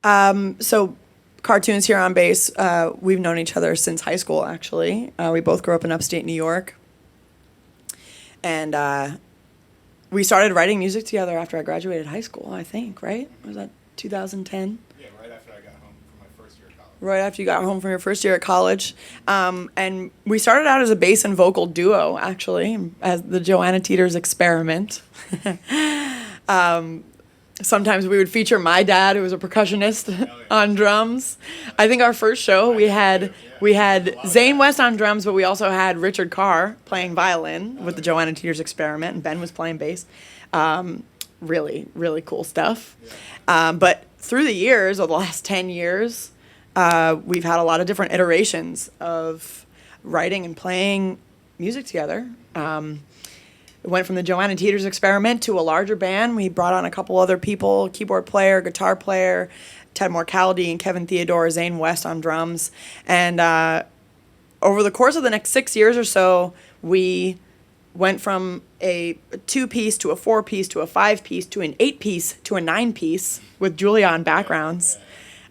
So cartoons here on base. We've known each other since high school, actually. We both grew up in upstate New York, and we started writing music together after I graduated high school. I think, right? Was that 2010? Yeah, right after I got home from my first year of college. Right after you got home from your first year at college. And we started out as a bass and vocal duo, actually, as the Joanna Teters experiment. Sometimes we would feature my dad, who was a percussionist, on drums. I think our first show we had Zane West on drums, but we also had Richard Carr playing violin with the Joanna Teters experiment, and Ben was playing bass. Really, really cool stuff. But through the years, or the last 10 years, we've had a lot of different iterations of writing and playing music together. It went from the Joanna Teters experiment to a larger band. We brought on a couple other people, keyboard player, guitar player, Ted Morcaldi and Kevin Theodore, Zane West on drums. And over the course of the next 6 years or so, we went from a 2-piece to a 4-piece to a 5-piece to an 8-piece to a 9-piece with Julia on backgrounds.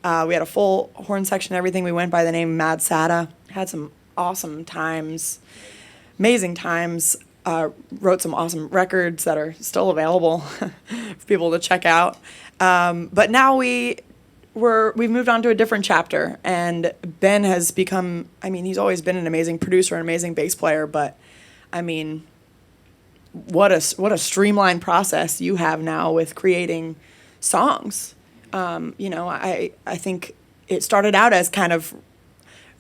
We had a full horn section, everything. We went by the name Mad Sata. Had some awesome times, amazing times. Wrote some awesome records that are still available for people to check out. But now we've moved on to a different chapter, and Ben has become, he's always been an amazing producer, an amazing bass player, but what a streamlined process you have now with creating songs. I think it started out as kind of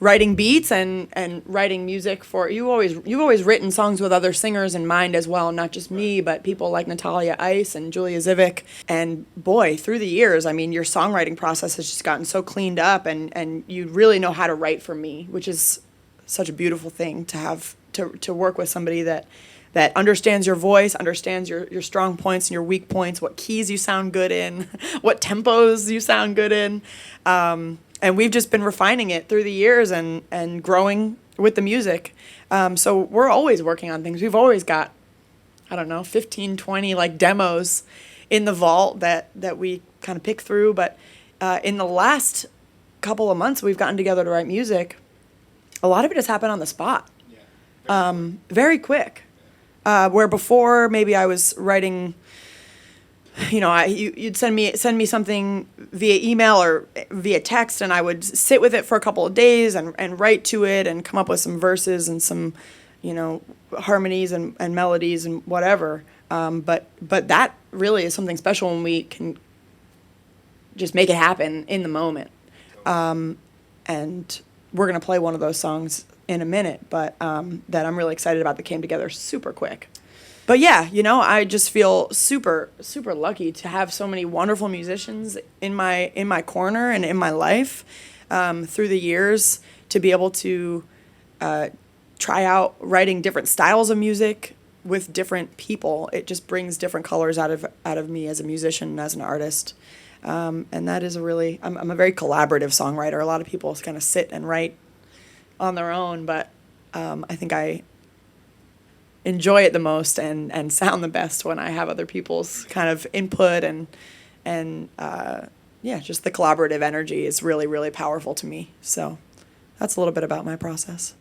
writing beats and writing music for you've always written songs with other singers in mind as well, not just me, but people like Natalia Ice and Julia Zivic. And boy, through the years, your songwriting process has just gotten so cleaned up, and you really know how to write for me, which is such a beautiful thing to have to work with somebody that understands your voice, understands your strong points and your weak points, what keys you sound good in, what tempos you sound good in. And we've just been refining it through the years and growing with the music. So we're always working on things. We've always got, 15, 20 like demos in the vault that we kind of pick through. But in the last couple of months we've gotten together to write music, a lot of it has happened on the spot. Very quick. Where before maybe I was writing, you'd send me something via email or via text, and I would sit with it for a couple of days and write to it and come up with some verses and some, harmonies and melodies and whatever. But that really is something special when we can just make it happen in the moment. And we're going to play one of those songs in a minute, but that I'm really excited about, that came together super quick. But yeah, I just feel super, super lucky to have so many wonderful musicians in my corner and in my life through the years, to be able to try out writing different styles of music with different people. It just brings different colors out of me as a musician and as an artist. And that is I'm a very collaborative songwriter. A lot of people kind of sit and write on their own, but I think I enjoy it the most and sound the best when I have other people's kind of input and just the collaborative energy is really, really powerful to me. So that's a little bit about my process.